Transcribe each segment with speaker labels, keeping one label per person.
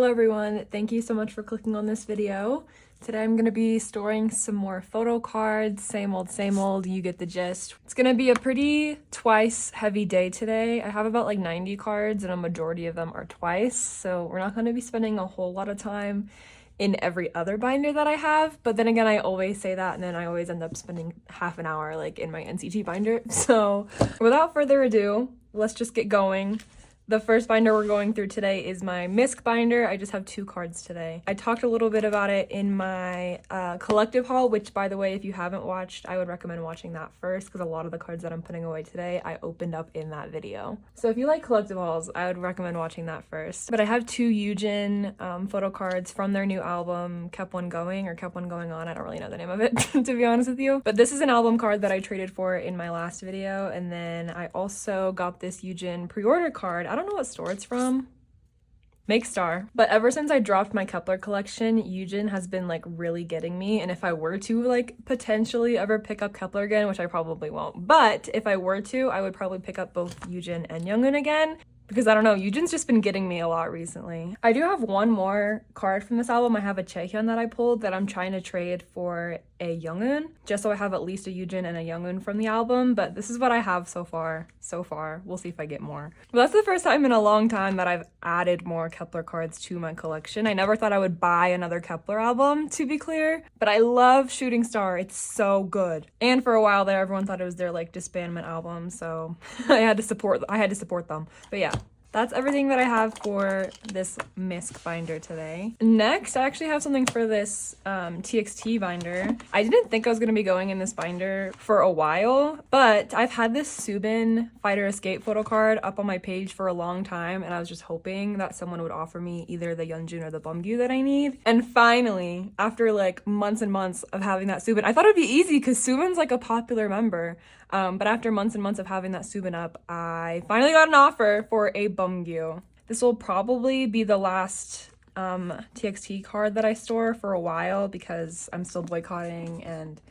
Speaker 1: Hello everyone, thank you so much for clicking on this video. Today I'm going to be storing some more photo cards, same old, you get the gist. It's going to be a pretty twice heavy day today. I have about like 90 cards and a majority of them are twice, so we're not going to be spending a whole lot of time in every other binder that I have, but then again I always say that and then I always end up spending half an hour like in my NCT binder. So without further ado, let's just get going. The first binder we're going through today is my misc binder. I just have 2 cards today. I talked a little bit about it in my collective haul, which by the way, if you haven't watched, I would recommend watching that first because a lot of the cards that I'm putting away today, I opened up in that video. So if you like collective hauls, I would recommend watching that first. But I have 2 Yves photo cards from their new album, Kept One Going or Kept One Going On. I don't really know the name of it, to be honest with you. But this is an album card that I traded for in my last video. And then I also got this Yves pre-order card. I don't know what store it's from. Make Star. But ever since I dropped my Kepler collection, Yves has been like really getting me. And if I were to like potentially ever pick up Kepler again, which I probably won't, but if I were to, I would probably pick up both Yves and Youngun again. Because I don't know, Yves just been getting me a lot recently. I do have one more card from this album. I have a Chaehyun that I pulled that I'm trying to trade for a Youngun, just so I have at least a Yves and a Youngun from the album, but this is what I have so far. We'll see if I get more. But that's the first time in a long time that I've added more Kepler cards to my collection. I never thought I would buy another Kepler album, to be clear, but I love Shooting Star. It's so good. And for a while there, everyone thought it was their like disbandment album, so I had to support them. But yeah. That's everything that I have for this misc binder today. Next, I actually have something for this TXT binder. I didn't think I was going to be going in this binder for a while, but I've had this Subin Fighter Escape photo card up on my page for a long time, and I was just hoping that someone would offer me either the Yeonjun or the Bumgyu that I need. And finally, after like months and months of having that Subin, I thought it'd be easy because Subin's like a popular member. But after months and months of having that Subin up, I finally got an offer for a Bumgyu. This will probably be the last TXT card that I store for a while because I'm still boycotting and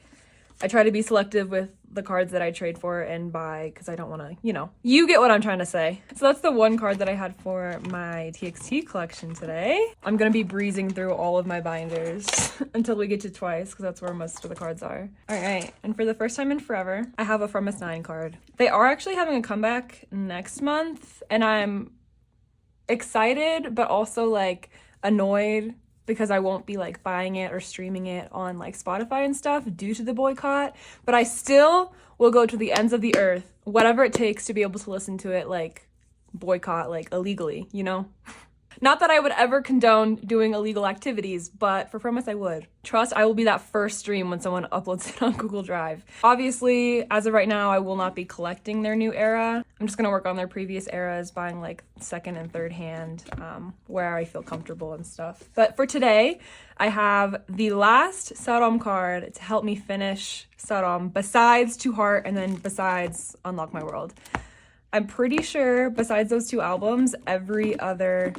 Speaker 1: I try to be selective with the cards that I trade for and buy because I don't want to, you get what I'm trying to say. So that's the one card that I had for my TXT collection today. I'm going to be breezing through all of my binders until we get to twice because that's where most of the cards are. All right, and for the first time in forever, I have a From Us 9 card. They are actually having a comeback next month and I'm excited but also like annoyed because I won't be like buying it or streaming it on like Spotify and stuff due to the boycott, but I still will go to the ends of the earth, whatever it takes to be able to listen to it like boycott, like illegally, Not that I would ever condone doing illegal activities, but for From Us I would. Trust, I will be that first stream when someone uploads it on Google Drive. Obviously, as of right now, I will not be collecting their new era. I'm just gonna work on their previous eras, buying like second and third hand, where I feel comfortable and stuff. But for today, I have the last Saram card to help me finish Saram, besides To Heart and then besides Unlock My World. I'm pretty sure besides those 2 albums, every other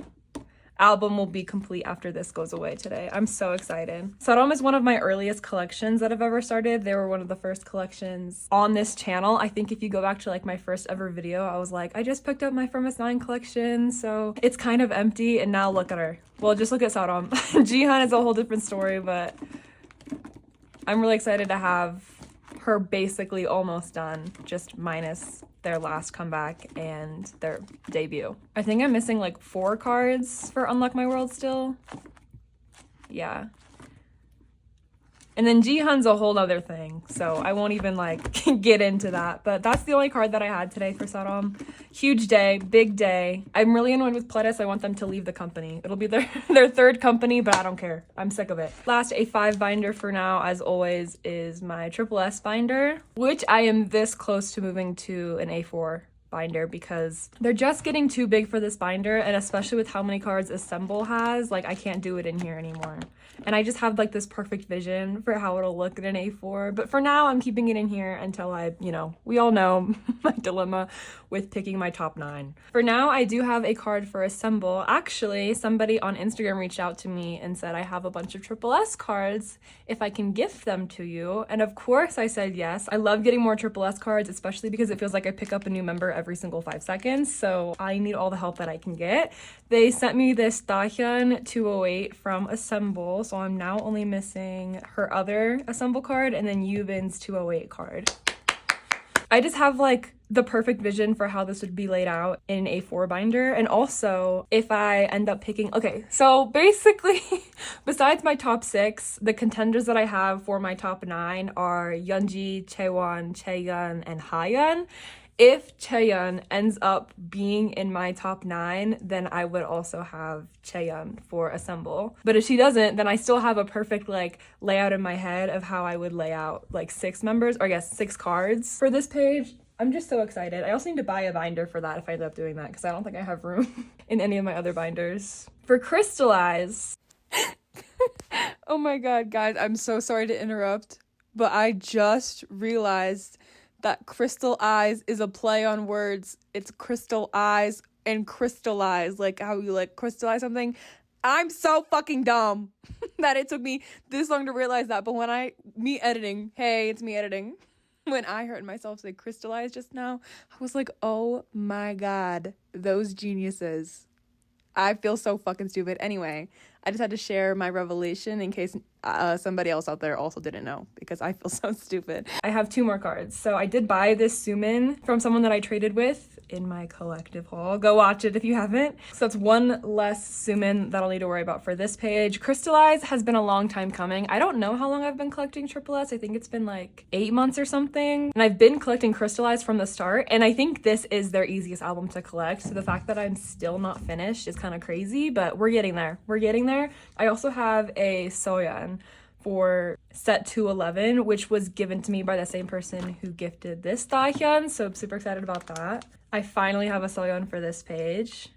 Speaker 1: album will be complete after this goes away today. I'm so excited. Saram is one of my earliest collections that I've ever started. They were one of the first collections on this channel. I think if you go back to like my first ever video, I was like, I just picked up my From Us 9 collection, so it's kind of empty, and now look at her. Well, just look at Saram. Jihan is a whole different story, but I'm really excited to have her basically almost done, just minus their last comeback and their debut. I think I'm missing like 4 cards for Unlock My World still. Yeah. And then Jihan's a whole other thing, so I won't even like get into that. But that's the only card that I had today for Saram. Huge day, big day. I'm really annoyed with Pledis. I want them to leave the company. It'll be their 3rd company, but I don't care. I'm sick of it. Last A5 binder for now, as always, is my Triple S binder, which I am this close to moving to an A4 binder because they're just getting too big for this binder, and especially with how many cards Assemble has, like I can't do it in here anymore. And I just have like this perfect vision for how it'll look in an A4. But for now, I'm keeping it in here until I, we all know my dilemma with picking my top 9. For now, I do have a card for Assemble. Actually, somebody on Instagram reached out to me and said, I have a bunch of Triple S cards if I can gift them to you. And of course I said yes. I love getting more Triple S cards, especially because it feels like I pick up a new member every single 5 seconds, so I need all the help that I can get. They sent me this Dahyun 208 from Assemble, so I'm now only missing her other Assemble card and then Yubin's 208 card. I just have like the perfect vision for how this would be laid out in a A4 binder. And also if I end up picking, okay, so basically besides my top 6, the contenders that I have for my top 9 are Yeonji, Chaewon, Chaeyeon, and Hayeon. If Chaeyeon ends up being in my top 9, then I would also have Chaeyeon for Assemble. But if she doesn't, then I still have a perfect like layout in my head of how I would lay out like 6 members, or I guess 6 cards for this page. I'm just so excited. I also need to buy a binder for that if I end up doing that, because I don't think I have room in any of my other binders. For Crystallize. Oh my god, guys, I'm so sorry to interrupt, but I just realized that crystal eyes is a play on words. It's crystal eyes and crystallize, like how you like crystallize something. I'm so fucking dumb that it took me this long to realize that. But when me editing, when I heard myself say crystallize just now, I was like, oh my god, those geniuses. I feel so fucking stupid. Anyway, I just had to share my revelation in case somebody else out there also didn't know, because I feel so stupid. I have 2 more cards. So I did buy this Sumin from someone that I traded with in my collective haul. Go watch it if you haven't. So that's one less Sumin that I'll need to worry about for this page. Crystallize has been a long time coming. I don't know how long I've been collecting Triple S. I think it's been like 8 months or something. And I've been collecting Crystallize from the start. And I think this is their easiest album to collect. So the fact that I'm still not finished is kind of crazy, but we're getting there. We're getting there. I also have a Soyeon for set 211, which was given to me by the same person who gifted this Dahyun, so I'm super excited about that. I finally have a Soyeon for this page.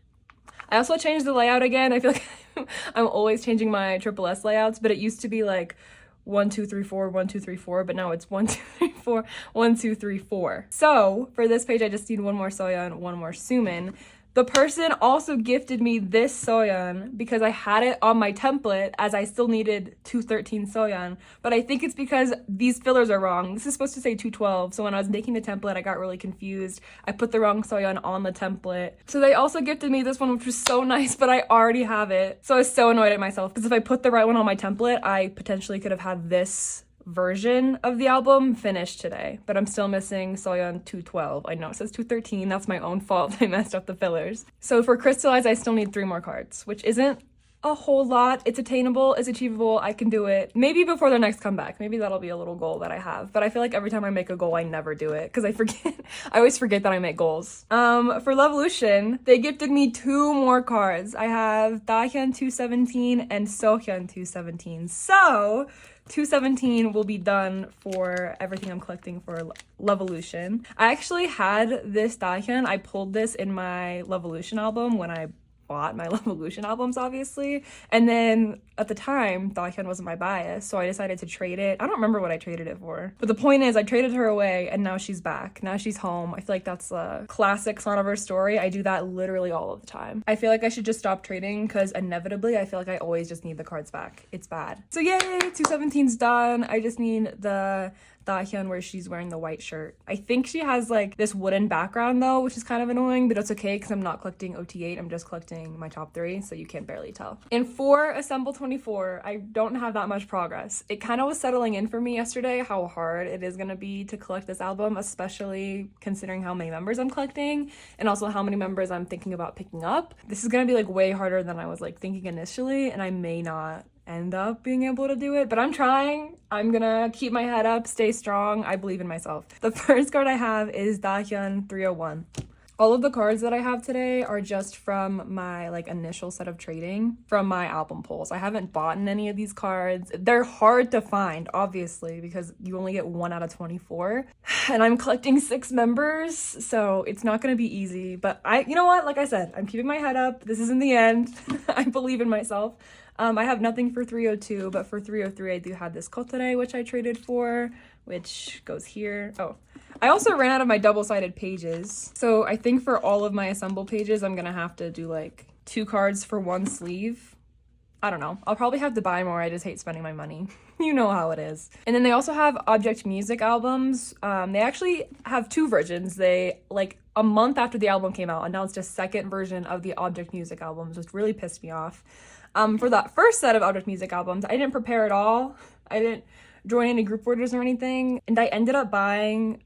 Speaker 1: I also changed the layout again. I feel like I'm always changing my Triple S layouts, but it used to be like 1 2 3 4 1 2 3 4, but now it's 1 2 3 4 1 2 3 4. So for this page I just need one more Soyeon, one more Sumin. The person also gifted me this Soyeon because I had it on my template as I still needed 213 Soyeon, but I think it's because these fillers are wrong. This is supposed to say 212, so when I was making the template, I got really confused. I put the wrong Soyeon on the template. So they also gifted me this one, which was so nice, but I already have it. So I was so annoyed at myself because if I put the right one on my template, I potentially could have had this version of the album finished today, but I'm still missing Soyeon 212. I know it says 213. That's my own fault. I messed up the fillers. So for Crystallize, I still need 3 more cards, which isn't a whole lot. It's attainable, it's achievable, I can do it. Maybe before their next comeback. Maybe that'll be a little goal that I have. But I feel like every time I make a goal, I never do it because I forget. I always forget that I make goals. For Levolution, they gifted me 2 more cards. I have Dahyun 217 and Sohyun 217. So 217 will be done for everything I'm collecting for Levolution. I actually had this Dahyun. I pulled this in my Levolution album when I bought my Levolution albums, obviously. And then at the time, Dahyun wasn't my bias, so I decided to trade it. I don't remember what I traded it for. But the point is, I traded her away, and now she's back. Now she's home. I feel like that's a classic Soniverse story. I do that literally all of the time. I feel like I should just stop trading, because inevitably, I feel like I always just need the cards back. It's bad. So yay, 217's done. I just need the Dahyun where she's wearing the white shirt. I think she has like this wooden background though, which is kind of annoying, but it's okay because I'm not collecting OT8, I'm just collecting my top 3, so you can barely tell. And for Assemble 24, I don't have that much progress. It kind of was settling in for me yesterday how hard it is going to be to collect this album, especially considering how many members I'm collecting and also how many members I'm thinking about picking up. This is going to be like way harder than I was like thinking initially, and I may not end up being able to do it, but I'm trying. I'm gonna keep my head up, stay strong. I believe in myself. The first card I have is Dahyun 301. All of the cards that I have today are just from my like initial set of trading from my album pulls. I haven't bought any of these cards. They're hard to find, obviously, because you only get 1 out of 24. And I'm collecting 6 members, so it's not gonna be easy. But you know what? Like I said, I'm keeping my head up. This isn't the end. I believe in myself. I have nothing for 302, but for 303, I do have this Kotere, which I traded for, which goes here. Oh, I also ran out of my double-sided pages. So I think for all of my Assemble pages, I'm gonna have to do like 2 cards for 1 sleeve. I don't know. I'll probably have to buy more. I just hate spending my money. You know how it is. And then they also have Object Music albums. They actually have 2 versions. They, like, a month after the album came out, announced a second version of the Object Music albums, which really pissed me off. For that first set of Object Music albums, I didn't prepare at all. I didn't join any group orders or anything. And I ended up buying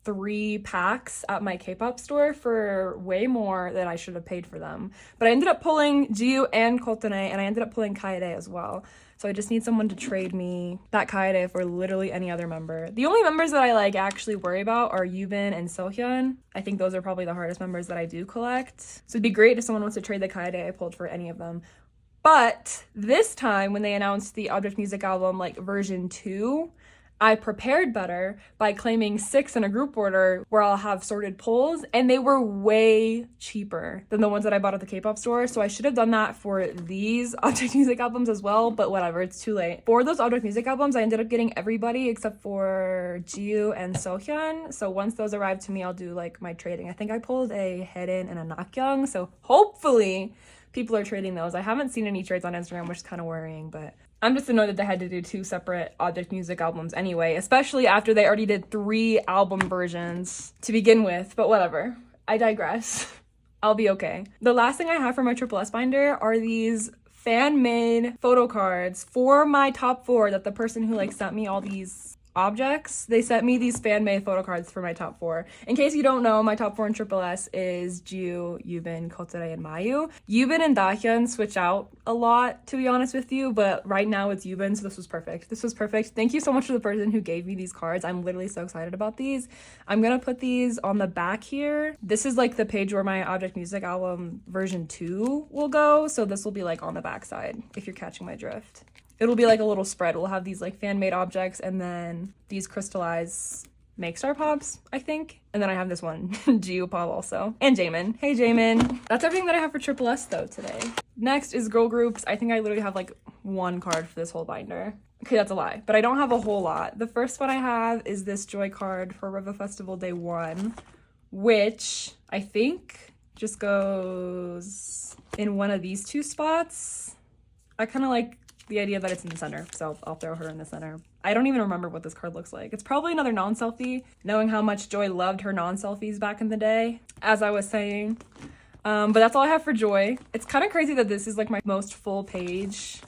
Speaker 1: 3 packs at my K-pop store for way more than I should have paid for them. But I ended up pulling Jiu and Kotane, and I ended up pulling Kaede as well. So I just need someone to trade me that Kaede for literally any other member. The only members that I like actually worry about are Yubin and Sohyun. I think those are probably the hardest members that I do collect. So it'd be great if someone wants to trade the Kaede I pulled for any of them. But this time when they announced the Object Music album, like version 2, I prepared better by claiming 6 in a group order where I'll have sorted pulls, and they were way cheaper than the ones that I bought at the K-pop store. So I should have done that for these Object Music albums as well, but whatever, it's too late. For those Object Music albums, I ended up getting everybody except for Jiu and Sohyun. So once those arrive to me, I'll do like my trading. I think I pulled a Haerin and a Nakyoung, so hopefully people are trading those. I haven't seen any trades on Instagram, which is kind of worrying, but I'm just annoyed that they had to do 2 separate Object Music albums anyway, especially after they already did 3 album versions to begin with, but whatever. I digress. I'll be okay. The last thing I have for my Triple S binder are these fan-made photo cards for my top 4 that the person who like sent me all these objects, they sent me these fan-made photo cards for my top 4. In case you don't know, my top 4 in Triple S is Jiu, Yubin, Kotere, and Mayu. Yubin and Dahyun switch out a lot, to be honest with you, but right now it's Yubin, so this was perfect. This was perfect. Thank you so much to the person who gave me these cards. I'm literally so excited about these. I'm gonna put these on the back here. This is like the page where my Object Music album version 2 will go, so this will be like on the back side, if you're catching my drift. It'll be like a little spread. We'll have these like fan-made objects and then these crystallized Make Star Pops, I think. And then I have this one, Geopop also. And Jamin. Hey, Jamin. That's everything that I have for Triple S though today. Next is girl groups. I think I literally have like 1 card for this whole binder. Okay, that's a lie, but I don't have a whole lot. The first one I have is this Joy card for River Festival Day 1, which I think just goes in one of these 2 spots. I kind of like the idea that it's in the center, so I'll throw her in the center. I don't even remember what this card looks like. It's probably another non-selfie, knowing how much Joy loved her non-selfies back in the day, as I was saying. But that's all I have for Joy. It's kind of crazy that this is like my most full page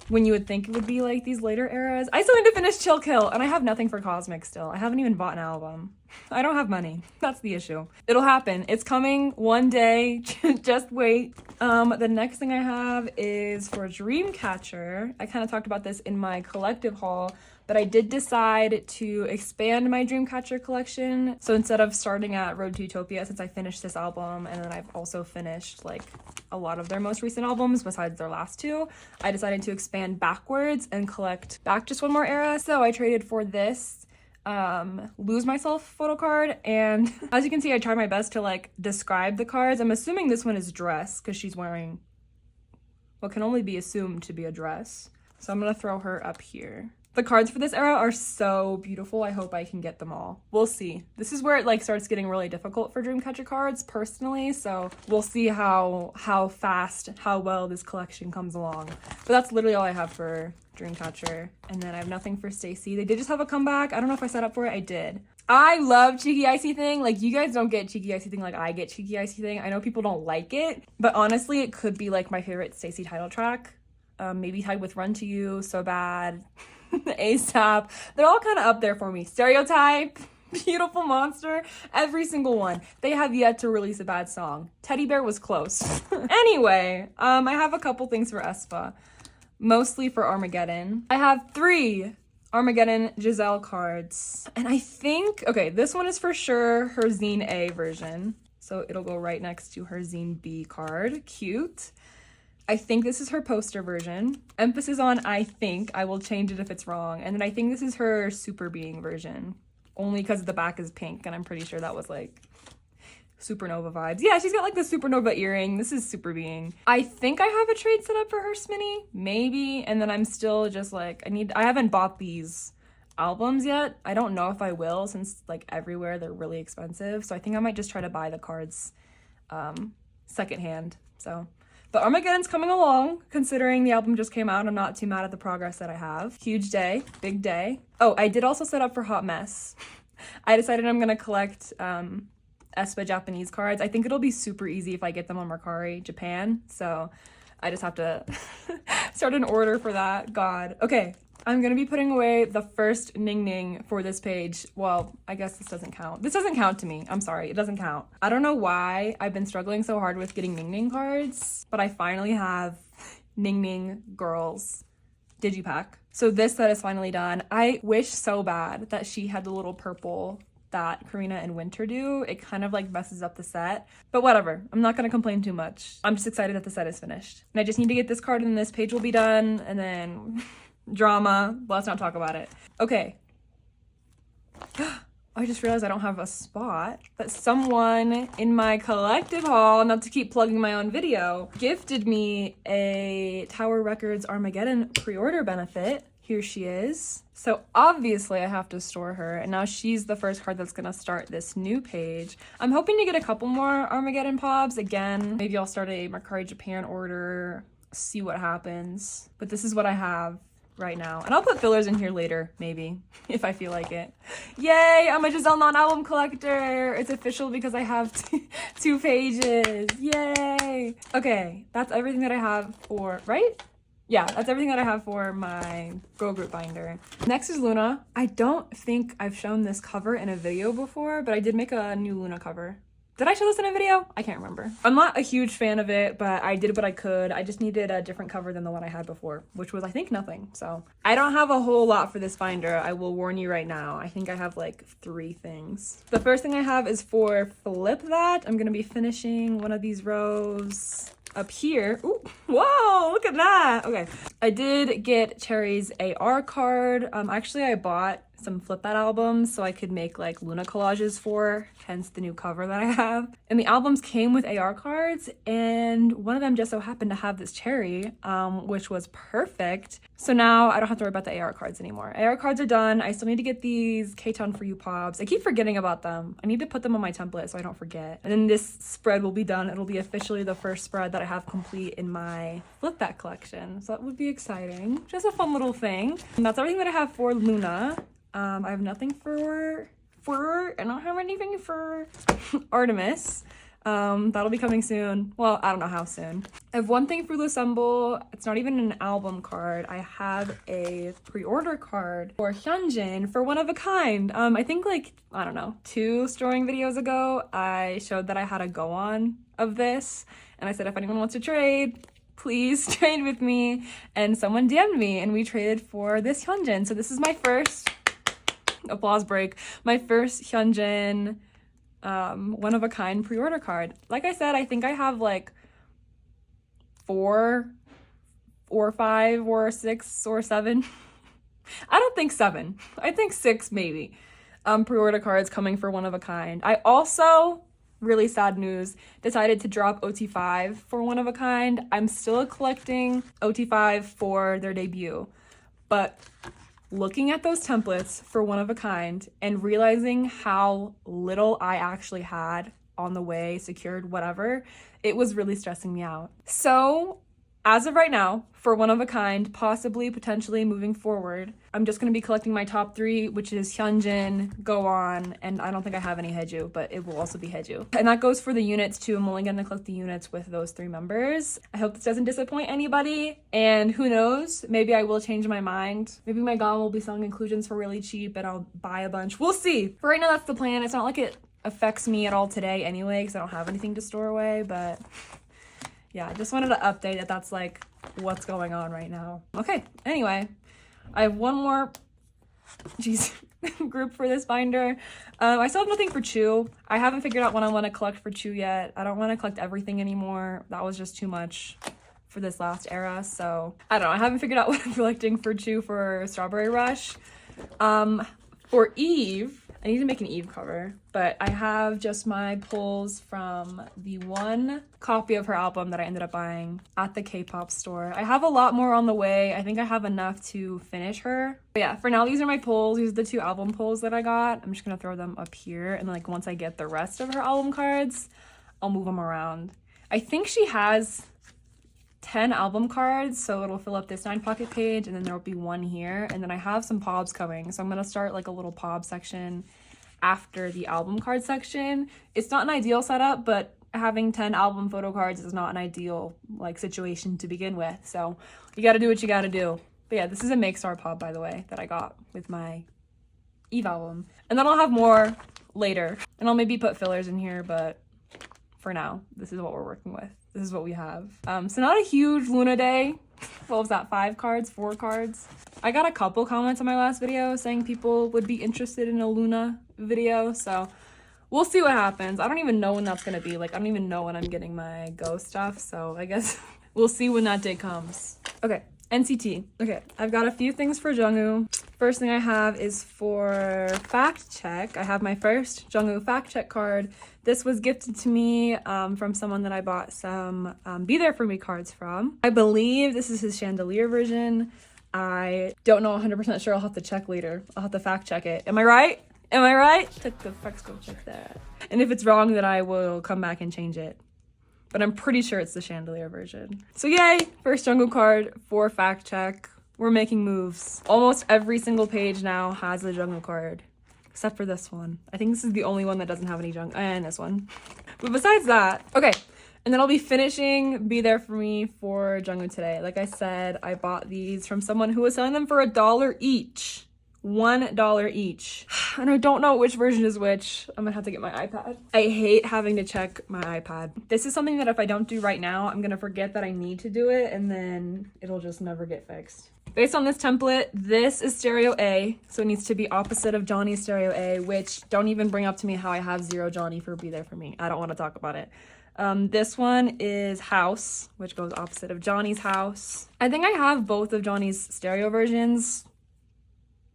Speaker 1: when you would think it would be like these later eras. I still need to finish Chill Kill, and I have nothing for Cosmic still. I haven't even bought an album. I don't have money. That's the issue. It'll happen. It's coming one day. Just wait. The next thing I have is for Dreamcatcher. I kind of talked about this in my collective haul, but I did decide to expand my Dreamcatcher collection. So instead of starting at Road to Utopia, since I finished this album, and then I've also finished like a lot of their most recent albums besides their last 2, I decided to expand backwards and collect back just 1 more era. So I traded for this Lose Myself photo card, and as you can see, I tried my best to like describe the cards. I'm assuming this one is dress because she's wearing what can only be assumed to be a dress. So I'm gonna throw her up here. The cards for this era are so beautiful. I hope I can get them all. We'll see. This is where it like starts getting really difficult for Dreamcatcher cards personally, so we'll see how fast, how well this collection comes along. But that's literally all I have for Dreamcatcher. And then I have nothing for Stacy. They did just have a comeback. I don't know if I set up for it. I did. I love Cheeky Icy Thing. Like, you guys don't get Cheeky Icy Thing like I get Cheeky Icy Thing. I know people don't like it, but honestly, it could be like my favorite Stacy title track. Maybe tied with Run to You, So Bad, aespa. They're all kind of up there for me. Stereotype, Beautiful Monster, every single one. They have yet to release a bad song. Teddy Bear was close. Anyway, I have a couple things for aespa, mostly for Armageddon. I have 3 Armageddon Giselle cards. And I think, okay, this one is for sure her Zine A version. So it'll go right next to her Zine B card. Cute. I think this is her poster version. Emphasis on I think. I will change it if it's wrong. And then I think this is her Super Being version. Only because the back is pink, and I'm pretty sure that was like supernova vibes. Yeah, she's got like the supernova earring. This is Super Being. I think I have a trade set up for her Sminny. Maybe. And then I'm still just like, I haven't bought these albums yet. I don't know if I will, since like everywhere they're really expensive. So I think I might just try to buy the cards secondhand. So But Armageddon's coming along, considering the album just came out. I'm not too mad at the progress that I have. Huge day, big day. Oh, I did also set up for Hot Mess. I decided I'm gonna collect aespa Japanese cards. I think it'll be super easy if I get them on Mercari Japan. So I just have to start an order for that. God. Okay, I'm gonna be putting away the first Ning Ning for this page. Well, I guess this doesn't count. This doesn't count to me. I'm sorry, it doesn't count. I don't know why I've been struggling so hard with getting Ning Ning cards, but I finally have Ning Ning Girls Digipack. So this set is finally done. I wish so bad that she had the little purple that Karina and Winter do. It kind of like messes up the set, but whatever. I'm not gonna complain too much. I'm just excited that the set is finished. And I just need to get this card and this page will be done, and then drama. Let's not talk about it. Okay. I just realized I don't have a spot, but someone in my collective haul, not to keep plugging my own video, gifted me a Tower Records Armageddon pre-order benefit. Here she is. So obviously I have to store her, and now she's the first card that's gonna start this new page. I'm hoping to get a couple more Armageddon pobs. Again, maybe I'll start a Mercari Japan order, see what happens. But this is what I have right now. And I'll put fillers in here later, maybe, if I feel like it. Yay, I'm a Giselle non-album collector. It's official because I have two pages. Yay. Okay, that's everything that I have for, right? Yeah, that's everything that I have for my girl group binder. Next is Loona. I don't think I've shown this cover in a video before, but I did make a new Loona cover. Did I show this in a video? I can't remember. I'm not a huge fan of it, but I did what I could. I just needed a different cover than the one I had before, which was, I think, nothing. So I don't have a whole lot for this binder. I will warn you right now. I think I have like 3 things. The first thing I have is for Flip That. I'm gonna be finishing one of these rows up here. Ooh, whoa, look at that. Okay, I did get Cherry's AR card. Actually, I bought some Flip That albums so I could make like Loona collages for, hence the new cover that I have. And the albums came with AR cards, and one of them just so happened to have this Cherry, which was perfect. So now I don't have to worry about the AR cards anymore. AR cards are done. I still need to get these K-Town For You Pops. I keep forgetting about them. I need to put them on my template so I don't forget. And then this spread will be done. It'll be officially the first spread that I have complete in my Flip That collection. So that would be exciting. Just a fun little thing. And that's everything that I have for Loona. I have nothing for I don't have anything for Artemis. That'll be coming soon. Well, I don't know how soon. I have one thing for L'Assemble. It's not even an album card. I have a pre-order card for Hyunjin for One of a Kind. I think like, I don't know, 2 storing videos ago, I showed that I had a go on of this, and I said if anyone wants to trade, please trade with me. And someone DM'd me and we traded for this Hyunjin. So this is my first applause break, my first Hyunjin one of a kind pre-order card. Like I said, I think I have like 4 or 5 or 6 or 7. I don't think 7. I think 6 maybe. Pre-order cards coming for One of a Kind. I also, really sad news, decided to drop OT5 for One of a Kind. I'm still collecting OT5 for their debut, but looking at those templates for One of a Kind and realizing how little I actually had on the way, secured, whatever, it was really stressing me out. So as of right now, for One of a Kind, possibly, potentially moving forward, I'm just going to be collecting my top 3, which is Hyunjin, Go On, and I don't think I have any Haeju, but it will also be Haeju. And that goes for the units too. I'm only going to collect the units with those 3 members. I hope this doesn't disappoint anybody, and who knows, maybe I will change my mind. Maybe my GOM will be selling inclusions for really cheap and I'll buy a bunch. We'll see. For right now, that's the plan. It's not like it affects me at all today anyway, because I don't have anything to store away, but yeah, I just wanted to update that that's like what's going on right now. Okay, anyway, I have one more group for this binder. I still have nothing for Chu. I haven't figured out what I want to collect for Chu yet. I don't want to collect everything anymore. That was just too much for this last era, so I don't know. I haven't figured out what I'm collecting for Chu for Strawberry Rush. For Eve, I need to make an Eve cover, but I have just my pulls from the one copy of her album that I ended up buying at the K-pop store. I have a lot more on the way. I think I have enough to finish her. But yeah, for now, these are my pulls. These are the 2 album pulls that I got. I'm just gonna throw them up here, and like once I get the rest of her album cards, I'll move them around. I think she has 10 album cards, so it'll fill up this 9 pocket page, and then there'll be one here, and then I have some pobs coming, so I'm gonna start like a little pob section after the album card section. It's not an ideal setup, but having 10 album photo cards is not an ideal like situation to begin with, so you gotta do what you gotta do. But yeah, this is a Make Star Pob, by the way, that I got with my Yves album. And then I'll have more later. And I'll maybe put fillers in here, but for now, this is what we're working with. This is what we have. So not a huge Luna day. What was that, 4 cards? I got a couple comments on my last video saying people would be interested in a Luna video, so we'll see what happens. I don't even know when that's gonna be. Like, I don't even know when I'm getting my Go stuff, so I guess we'll see when that day comes. Okay. NCT. Okay, I've got a few things for Jungwoo. First thing I have is for fact check. I have my first Jungwoo fact check card. This was gifted to me from someone that I bought some Be There For Me cards from. I believe this is his chandelier version. I don't know 100% sure. I'll have to check later. I'll have to fact check it. Am I right? Am I right? Check the facts, go check that. And if it's wrong, then I will come back and change it. But I'm pretty sure it's the chandelier version. So yay, first Jungwoo card for fact check. We're making moves. Almost every single page now has a Jungwoo card, except for this one. I think this is the only one that doesn't have any Jungwoo, and this one. But besides that, okay. And then I'll be finishing Be There For Me for Jungwoo today. Like I said, I bought these from someone who was selling them for $1 each. $1 each. And I don't know which version is which. I'm gonna have to get my iPad. I hate having to check my iPad. This is something that if I don't do right now, I'm gonna forget that I need to do it, and then it'll just never get fixed. Based on this template, this is stereo A, so it needs to be opposite of Johnny's stereo A, which don't even bring up to me how I have 0 Johnny for Be There For Me. I don't want to talk about it. This one is house, which goes opposite of Johnny's house. I think I have both of Johnny's stereo versions,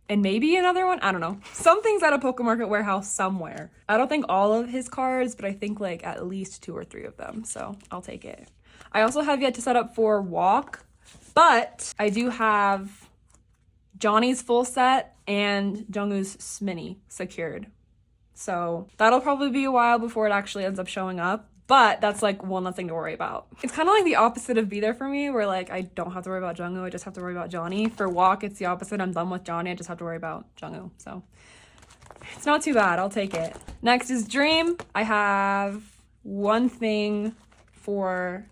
Speaker 1: and maybe another one, I don't know. Something's at a Pokemarket warehouse somewhere. I don't think all of his cards, but I think like at least 2 or 3 of them, so I'll take it. I also have yet to set up for walk, but I do have Johnny's full set and Jungwoo's Smini secured. So that'll probably be a while before it actually ends up showing up. But that's like one less thing to worry about. It's kind of like the opposite of Be There For Me, where like I don't have to worry about Jungwoo, I just have to worry about Johnny. For walk, it's the opposite. I'm done with Johnny, I just have to worry about Jungwoo. So it's not too bad, I'll take it. Next is Dream. I have one thing for,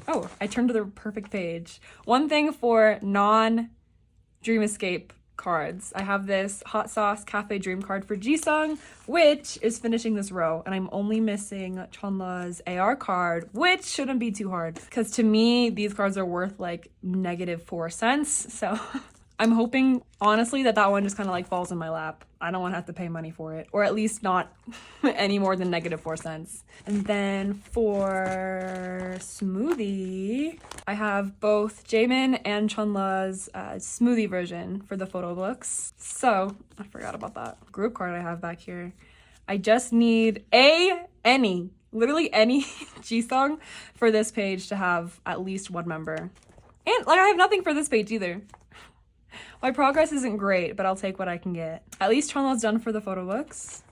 Speaker 1: oh, I turned to the perfect page. One thing for non-Dream Escape cards. I have this Hot Sauce Cafe Dream card for Jisung, which is finishing this row, and I'm only missing Chunla's AR card, which shouldn't be too hard because to me these cards are worth like -4 cents, so I'm hoping honestly that one just kind of like falls in my lap. I don't want to have to pay money for it, or at least not any more than -4 cents. And then for Smoothie, I have both Jaemin and Chunla's Smoothie version for the photo books. So I forgot about that group card I have back here. I just need literally any Jisung for this page to have at least one member. And like I have nothing for this page either. My progress isn't great, but I'll take what I can get. At least Chunla's done for the photo books.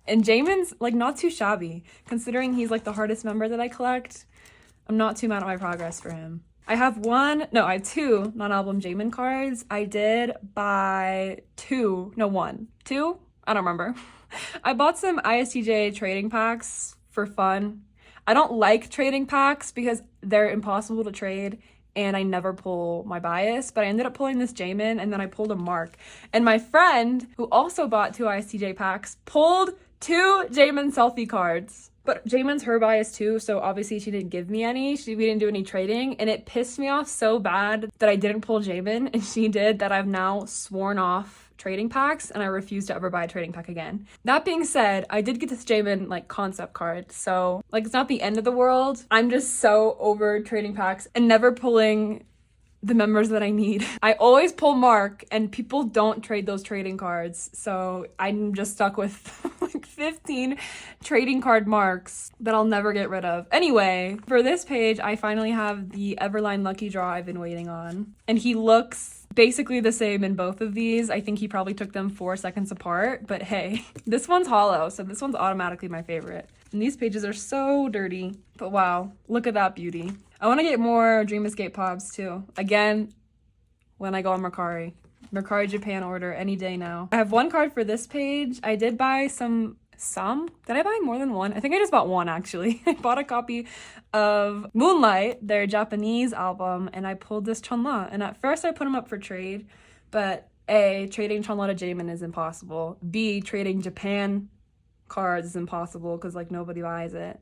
Speaker 1: And Jaemin's like not too shabby, considering he's like the hardest member that I collect. I'm not too mad at my progress for him. I have 2 non-album Jaemin cards. I did buy 2, no 1. 2? I don't remember. I bought some ISTJ trading packs for fun. I don't like trading packs because they're impossible to trade and I never pull my bias, but I ended up pulling this Jaemin and then I pulled a Mark. And my friend, who also bought 2 ISTJ packs, pulled 2 Jaemin selfie cards. But Jaemin's her bias too, so obviously she didn't give me any. We didn't do any trading, and it pissed me off so bad that I didn't pull Jaemin, and she did, that I've now sworn off trading packs, and I refuse to ever buy a trading pack again. That being said, I did get this Jaemin like concept card, so like it's not the end of the world. I'm just so over trading packs and never pulling the members that I need. I always pull Mark, and people don't trade those trading cards, so I'm just stuck with like 15 trading card Marks that I'll never get rid of. Anyway, for this page, I finally have the Everline Lucky Draw I've been waiting on, and he looks basically the same in both of these. I think he probably took them 4 seconds apart, but hey, this one's hollow, so this one's automatically my favorite. And these pages are so dirty, but wow, look at that beauty. I want to get more Dream Escape Pops too. Again, when I go on Mercari Japan order any day now. I have one card for this page. I did buy some. Did I buy more than one? I think I just bought one actually. I bought a copy of Moonlight, their Japanese album, and I pulled this Chunla. And at first I put them up for trade, but A, trading Chunla to Jamin is impossible. B, trading Japan cards is impossible because like nobody buys it.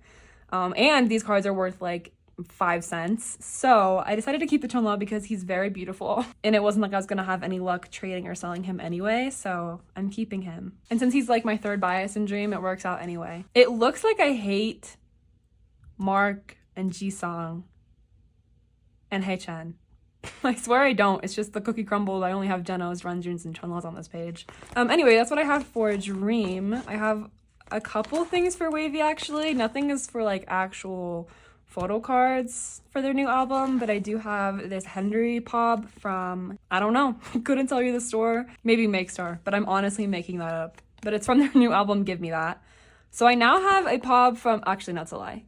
Speaker 1: And these cards are worth like 5 cents. So I decided to keep the Chunla because he's very beautiful. And it wasn't like I was gonna have any luck trading or selling him anyway, so I'm keeping him. And since he's like my third bias in Dream, it works out anyway. It looks like I hate Mark and Jisung and Haechan. I swear I don't. It's just the cookie crumbled. I only have Genos, Renjuns, and Chunlas on this page. Anyway, that's what I have for Dream. I have a couple things for Wavy actually. Nothing is for like actual photo cards for their new album, but I do have this Henry Pob from, I don't know, couldn't tell you the store, maybe Makestar, but I'm honestly making that up. But it's from their new album, Give Me That. So I now have a Pob from, actually that's a lie.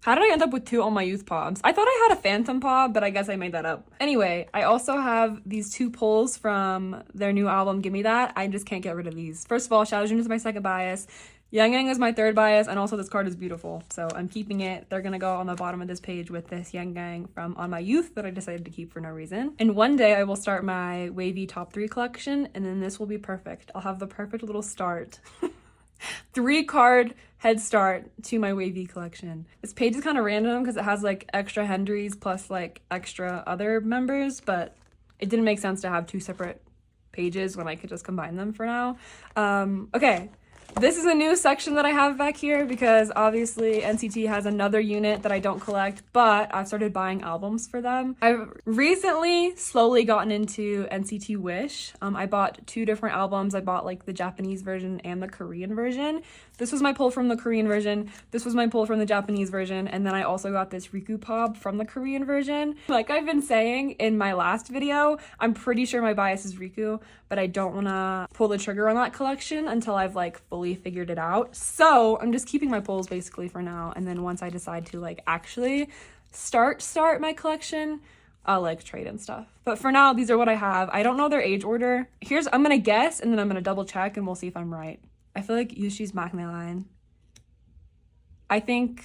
Speaker 1: How did I end up with 2 All My Youth Pobs? I thought I had a Phantom Pob, but I guess I made that up. Anyway, I also have these 2 pulls from their new album, Give Me That. I just can't get rid of these. First of all, Xiaojun is my second bias. Yang Yang is my third bias, and also this card is beautiful, so I'm keeping it. They're gonna go on the bottom of this page with this Yang Yang from On My Youth that I decided to keep for no reason. And one day I will start my Wavy top 3 collection, and then this will be perfect. I'll have the perfect little start. 3 card head start to my Wavy collection. This page is kind of random because it has like extra Hendrys plus like extra other members, but it didn't make sense to have 2 separate pages when I could just combine them for now. Okay. This is a new section that I have back here because obviously NCT has another unit that I don't collect, but I've started buying albums for them. I've recently slowly gotten into NCT Wish. I bought 2 different albums. I bought like the Japanese version and the Korean version. This was my pull from the Korean version. This was my pull from the Japanese version. And then I also got this Riku Pob from the Korean version. Like I've been saying in my last video, I'm pretty sure my bias is Riku, but I don't want to pull the trigger on that collection until I've like fully figured it out. So I'm just keeping my pulls basically for now. And then once I decide to like actually start my collection, I'll like trade and stuff. But for now, these are what I have. I don't know their age order. I'm gonna guess and then I'm gonna double check and we'll see if I'm right. I feel like Yushi's Maknae line. I think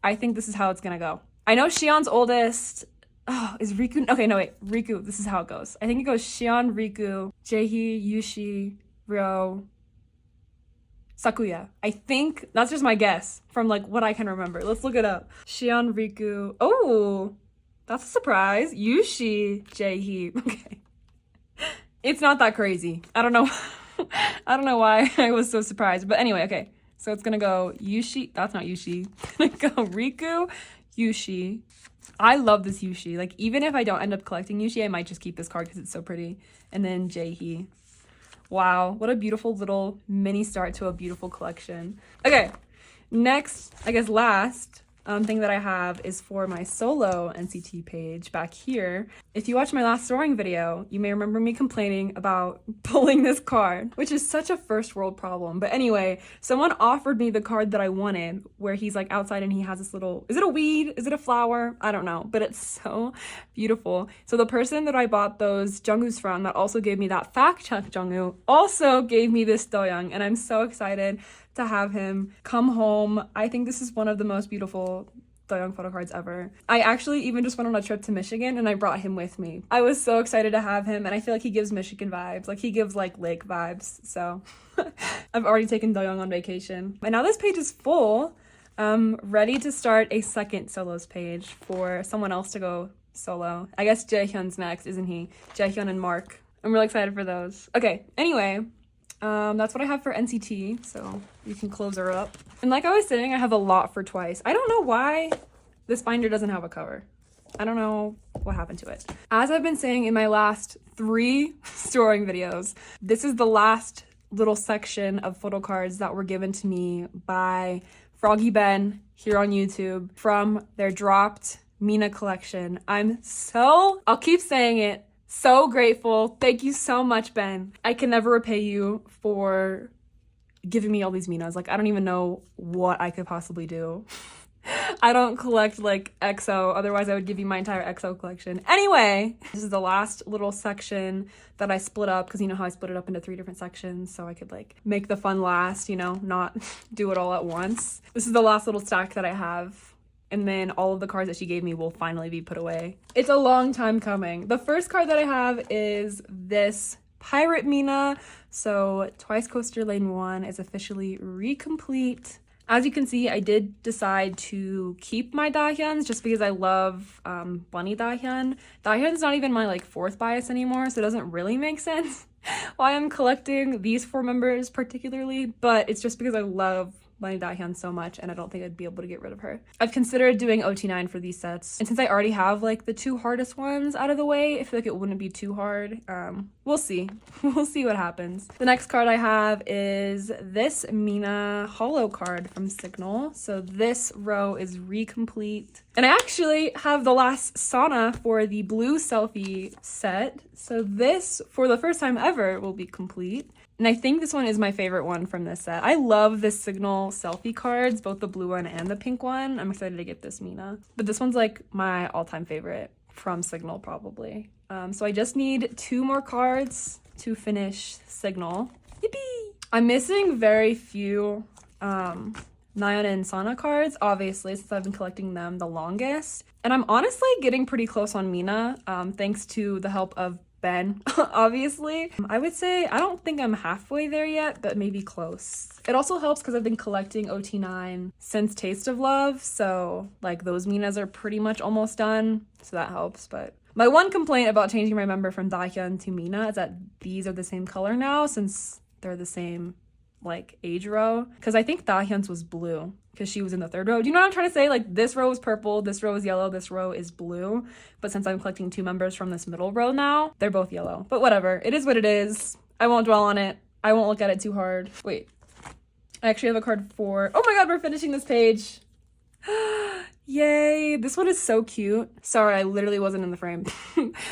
Speaker 1: this is how it's gonna go. I know Xian's oldest. Oh, is Riku? Okay, no wait. Riku. This is how it goes. I think it goes Xian, Riku, Jaehee, Yushi, Ryo, Sakuya. I think that's just my guess from like what I can remember. Let's look it up. Xian, Riku. Oh, that's a surprise. Yushi, Jaehee. Okay. It's not that crazy. I don't know. I don't know why I was so surprised. But anyway, okay. So it's gonna go Yushi. That's not Yushi. It's gonna go Riku, Yushi. I love this Yushi. Like, even if I don't end up collecting Yushi, I might just keep this card because it's so pretty. And then Jaehee. Wow, what a beautiful little mini start to a beautiful collection. Okay, next, I guess last thing that I have is for my solo NCT page back here. If you watched my last storing video, you may remember me complaining about pulling this card, which is such a first world problem. But anyway, someone offered me the card that I wanted where he's like outside and he has this little, is it a weed? Is it a flower? I don't know, but it's so beautiful. So the person that I bought those Jungwoo's from that also gave me that fact check Jungwoo also gave me this Doyoung, and I'm so excited to have him come home. I think this is one of the most beautiful Doyoung photo cards ever. I actually even just went on a trip to Michigan and I brought him with me. I was so excited to have him, and I feel like he gives Michigan vibes. Like he gives like lake vibes. So I've already taken Doyoung on vacation. And now this page is full. Ready to start a second solos page for someone else to go solo. I guess Jaehyun's next, isn't he? Jaehyun and Mark. I'm really excited for those. Okay, anyway. That's what I have for NCT, so you can close her up. And like I was saying, I have a lot for twice. I don't know why this binder doesn't have a cover. I don't know what happened to it. As I've been saying in my last 3 storing videos, this is the last little section of photo cards that were given to me by Froggy Ben here on YouTube from their dropped Mina collection. I'll keep saying it, so grateful. Thank you so much, Ben. I can never repay you for giving me all these Minas. Like, I don't even know what I could possibly do. I don't collect like EXO, otherwise I would give you my entire EXO collection. Anyway, this is the last little section that I split up because you know how I split it up into 3 different sections so I could like make the fun last, you know, not do it all at once. This is the last little stack that I have. And then all of the cards that she gave me will finally be put away. It's a long time coming. The first card that I have is this Pirate Mina. So Twice Coaster Lane 1 is officially recomplete. As you can see, I did decide to keep my Dahyuns just because I love Bunny Dahyun. Dahyun's not even my like 4th bias anymore, so it doesn't really make sense why I'm collecting these 4 members particularly, but it's just because I love Bunny Dahyun so much and I don't think I'd be able to get rid of her. I've considered doing OT9 for these sets, and since I already have like the 2 hardest ones out of the way, I feel like it wouldn't be too hard. We'll see. We'll see what happens. The next card I have is this Mina holo card from Signal. So this row is recomplete. And I actually have the last Sana for the blue selfie set. So this, for the first time ever, will be complete. And I think this one is my favorite one from this set. I love the Signal selfie cards, both the blue one and the pink one. I'm excited to get this Mina. But this one's like my all-time favorite from Signal probably. So I just need 2 more cards to finish Signal. Yippee! I'm missing very few Nayeon and Sana cards, obviously, since I've been collecting them the longest. And I'm honestly getting pretty close on Mina, thanks to the help of Ben, obviously. I would say I don't think I'm halfway there yet, but maybe close. It also helps because I've been collecting OT9 since Taste of Love, so like those Minas are pretty much almost done, so that helps. But my one complaint about changing my member from Dahyun to Mina is that these are the same color now since they're the same like age row, because I think Dahyun's was blue because she was in the 3rd row. Do you know what I'm trying to say? Like this row is purple, this row is yellow, this row is blue, but since I'm collecting 2 members from this middle row now, they're both yellow. But whatever, it is what it is. I won't dwell on it. I won't look at it too hard. Wait, I actually have a card for, oh my god, we're finishing this page. Yay, this one is so cute. Sorry, I literally wasn't in the frame.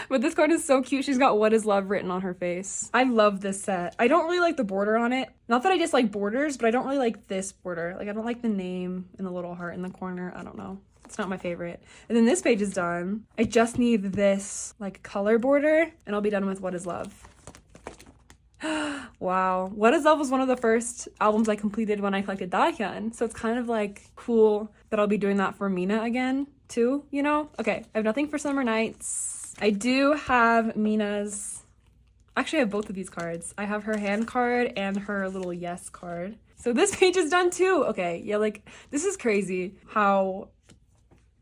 Speaker 1: But this card is so cute. She's got "What is Love" written on her face. I love this set. I don't really like the border on it. Not that I dislike borders, but I don't really like this border. Like, I don't like the name and the little heart in the corner. I don't know. It's not my favorite. And then this page is done. I just need this like color border and I'll be done with "What is Love." Wow. "What is Love" was one of the first albums I completed when I collected Dahyun. So it's kind of like cool that I'll be doing that for Mina again too, you know? Okay, I have nothing for Summer Nights. I do have Mina's, actually I have both of these cards. I have her hand card and her little yes card. So this page is done too. Okay, yeah, like this is crazy how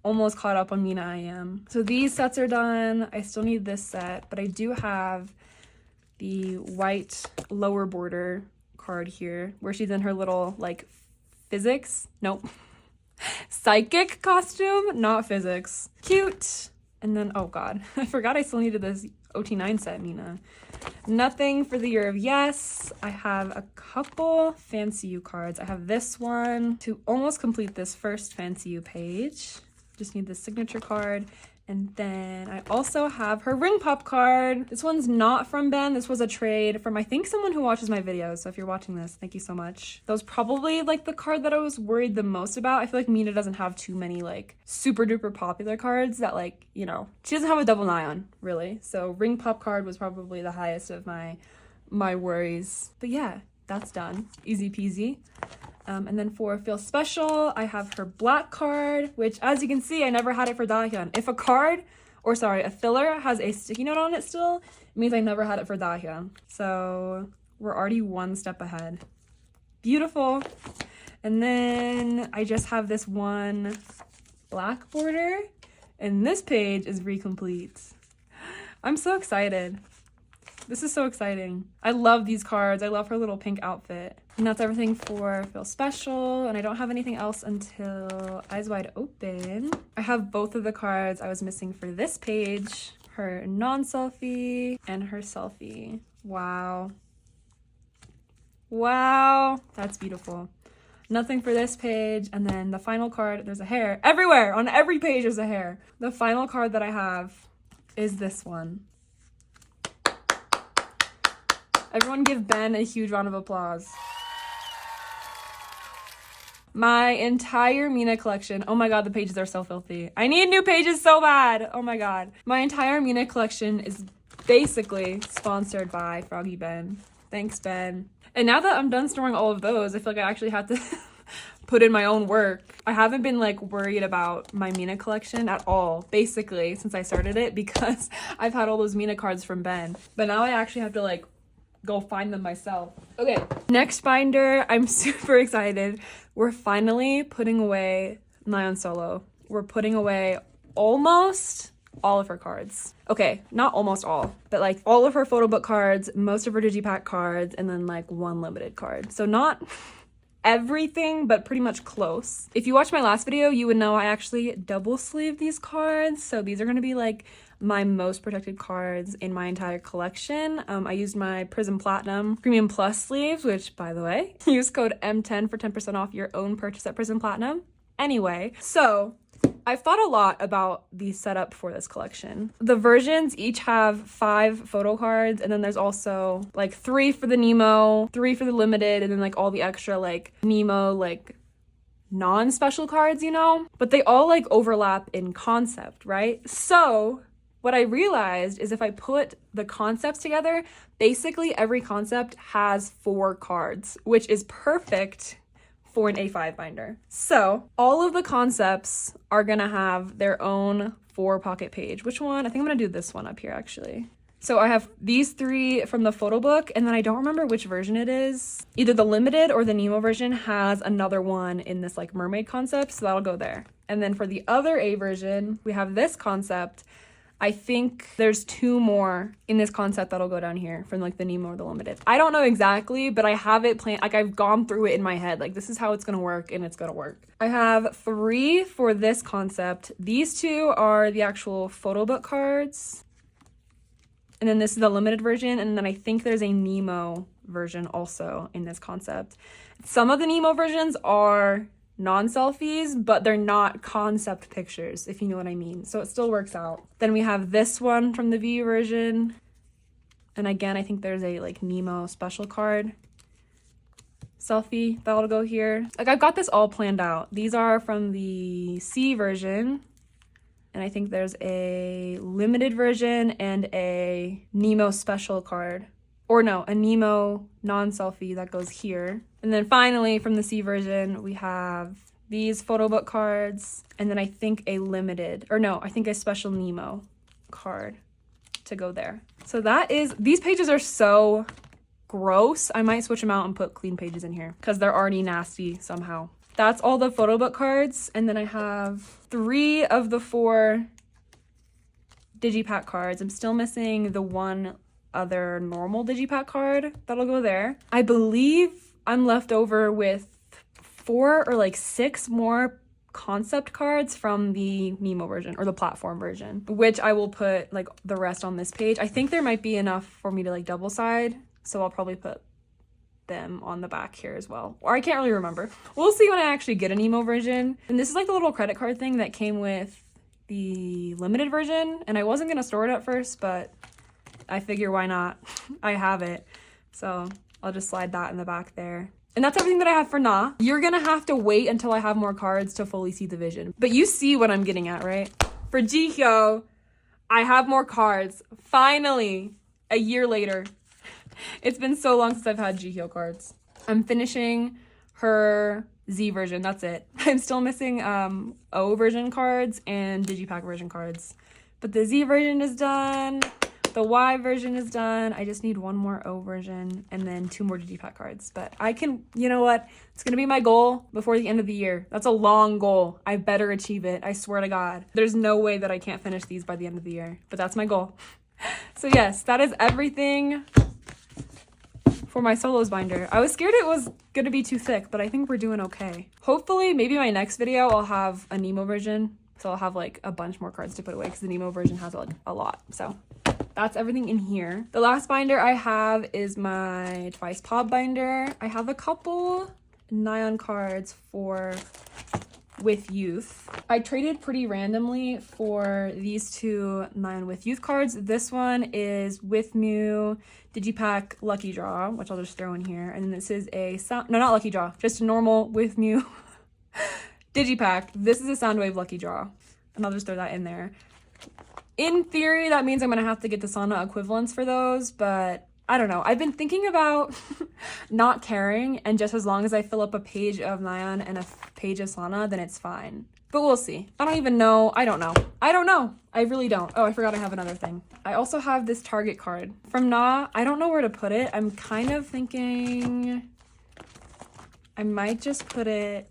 Speaker 1: almost caught up on Mina I am. So these sets are done. I still need this set, but I do have the white lower border card here where she's in her little like physics, nope, psychic costume, not physics. Cute. And then, oh god, I forgot I still needed this OT9 set Mina. Nothing for the Year of Yes. I have a couple Fancy You cards. I have this one to almost complete this first Fancy You page. Just need the signature card. And then I also have her ring pop card. This one's not from Ben. This was a trade from, I think, someone who watches my videos. So if you're watching this, thank you so much. That was probably like the card that I was worried the most about. I feel like Mina doesn't have too many like super duper popular cards that like, you know, she doesn't have a double Nayeon really. So ring pop card was probably the highest of my worries. But yeah, that's done. Easy peasy. And then for Feel Special, I have her black card, which as you can see, I never had it for Dahyun. If a card, or sorry, a filler has a sticky note on it still, it means I never had it for Dahyun. So we're already one step ahead. Beautiful. And then I just have this one black border, and this page is recomplete. I'm so excited. This is so exciting. I love these cards. I love her little pink outfit. And that's everything for Feel Special. And I don't have anything else until Eyes Wide Open. I have both of the cards I was missing for this page. Her non-selfie and her selfie. Wow. Wow. That's beautiful. Nothing for this page. And then the final card, there's a hair. Everywhere! On every page there's a hair. The final card that I have is this one. Everyone give Ben a huge round of applause. My entire Mina collection. Oh my god, the pages are so filthy. I need new pages so bad. Oh my god. My entire Mina collection is basically sponsored by Froggy Ben. Thanks, Ben. And now that I'm done storing all of those, I feel like I actually have to put in my own work. I haven't been like worried about my Mina collection at all, basically, since I started it, because I've had all those Mina cards from Ben. But now I actually have to like go find them myself. Okay, next binder. I'm super excited. We're finally putting away Nyan Solo. We're putting away almost all of her cards. Okay, not almost all, but like all of her photo book cards, most of her digipack cards, and then like one limited card. So not everything, but pretty much close. If you watched my last video, you would know I actually double sleeved these cards. So these are gonna be like my most protected cards in my entire collection. I used my Prism Platinum Premium Plus sleeves, which, by the way, use code M10 for 10% off your own purchase at Prism Platinum. Anyway, so I've thought a lot about the setup for this collection. The versions each have 5 photo cards, and then there's also like 3 for the Nemo, 3 for the limited, and then like all the extra like Nemo like non-special cards, you know? But they all like overlap in concept, right? So what I realized is if I put the concepts together, basically every concept has 4 cards, which is perfect for an A5 binder. So all of the concepts are gonna have their own 4 pocket page. Which one? I think I'm gonna do this one up here actually. So I have these 3 from the photo book, and then I don't remember which version it is. Either the limited or the Nemo version has another one in this like mermaid concept, so that'll go there. And then for the other A version, we have this concept. I think there's 2 more in this concept that'll go down here from like the Nemo or the limited. I don't know exactly, but I have it planned. Like I've gone through it in my head. Like this is how it's gonna work, and it's gonna work. I have 3 for this concept. These 2 are the actual photo book cards. And then this is the limited version. And then I think there's a Nemo version also in this concept. Some of the Nemo versions are non-selfies, but they're not concept pictures, if you know what I mean. So it still works out. Then we have this one from the V version. And again, I think there's a like Nemo special card selfie that'll go here. Like I've got this all planned out. These are from the C version. And I think there's a limited version and a Nemo special card. Or no, a Nemo non-selfie that goes here. And then finally, from the C version, we have these photo book cards. And then I think a limited, or no, I think a special Nemo card to go there. So that is, these pages are so gross. I might switch them out and put clean pages in here because they're already nasty somehow. That's all the photo book cards. And then I have 3 of the 4 digipack cards. I'm still missing the one other normal digipack card that'll go there. I believe I'm left over with 4 or like 6 more concept cards from the Nemo version or the platform version, which I will put like the rest on this page. I think there might be enough for me to like double side, so I'll probably put them on the back here as well. Or I can't really remember. We'll see when I actually get a Nemo version. And this is like the little credit card thing that came with the limited version, and I wasn't gonna store it at first, but I figure why not? I have it. So I'll just slide that in the back there. And that's everything that I have for Na. You're gonna have to wait until I have more cards to fully see the vision. But you see what I'm getting at, right? For Jihyo, I have more cards. Finally, a year later. It's been so long since I've had Jihyo cards. I'm finishing her Z version, that's it. I'm still missing O version cards and digipack version cards. But the Z version is done. The Y version is done. I just need 1 more O version and then 2 more digipack cards. But I can, you know what? It's gonna be my goal before the end of the year. That's a long goal. I better achieve it. I swear to God. There's no way that I can't finish these by the end of the year. But that's my goal. So yes, that is everything for my solos binder. I was scared it was gonna be too thick, but I think we're doing okay. Hopefully, maybe my next video I'll have a Nemo version. So I'll have like a bunch more cards to put away because the Nemo version has like a lot. So that's everything in here. The last binder I have is my Twice Pop binder. I have a couple Nyan cards for With Youth. I traded pretty randomly for these 2 Nyan With Youth cards. This one is With Mew Digipack Lucky Draw, which I'll just throw in here. And this is a, no, not Lucky Draw, just a normal With Mew Digipack. This is a Soundwave Lucky Draw. And I'll just throw that in there. In theory, that means I'm going to have to get the sauna equivalents for those, but I don't know. I've been thinking about not caring, and just as long as I fill up a page of Nyan and a page of Sana, then it's fine. But we'll see. I don't even know. I don't know. I really don't. Oh, I forgot I have another thing. I also have this Target card from Na. I don't know where to put it. I'm kind of thinking I might just put it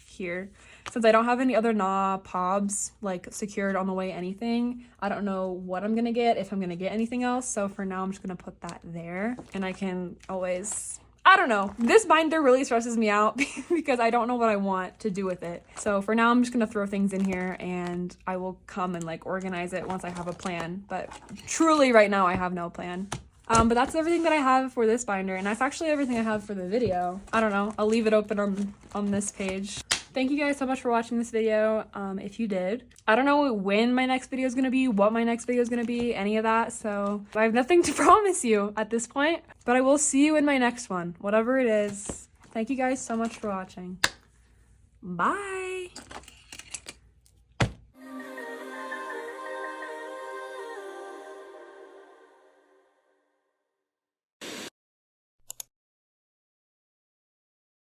Speaker 1: here. Since I don't have any other Na pobs like secured on the way anything, I don't know what I'm gonna get, if I'm gonna get anything else. So for now, I'm just gonna put that there, and I can always, I don't know. This binder really stresses me out because I don't know what I want to do with it. So for now, I'm just gonna throw things in here, and I will come and like organize it once I have a plan. But truly right now, I have no plan. But that's everything that I have for this binder, and that's actually everything I have for the video. I don't know. I'll leave it open on this page. Thank you guys so much for watching this video, if you did. I don't know when my next video is going to be, what my next video is going to be, any of that, so I have nothing to promise you at this point, but I will see you in my next one, whatever it is. Thank you guys so much for watching. Bye!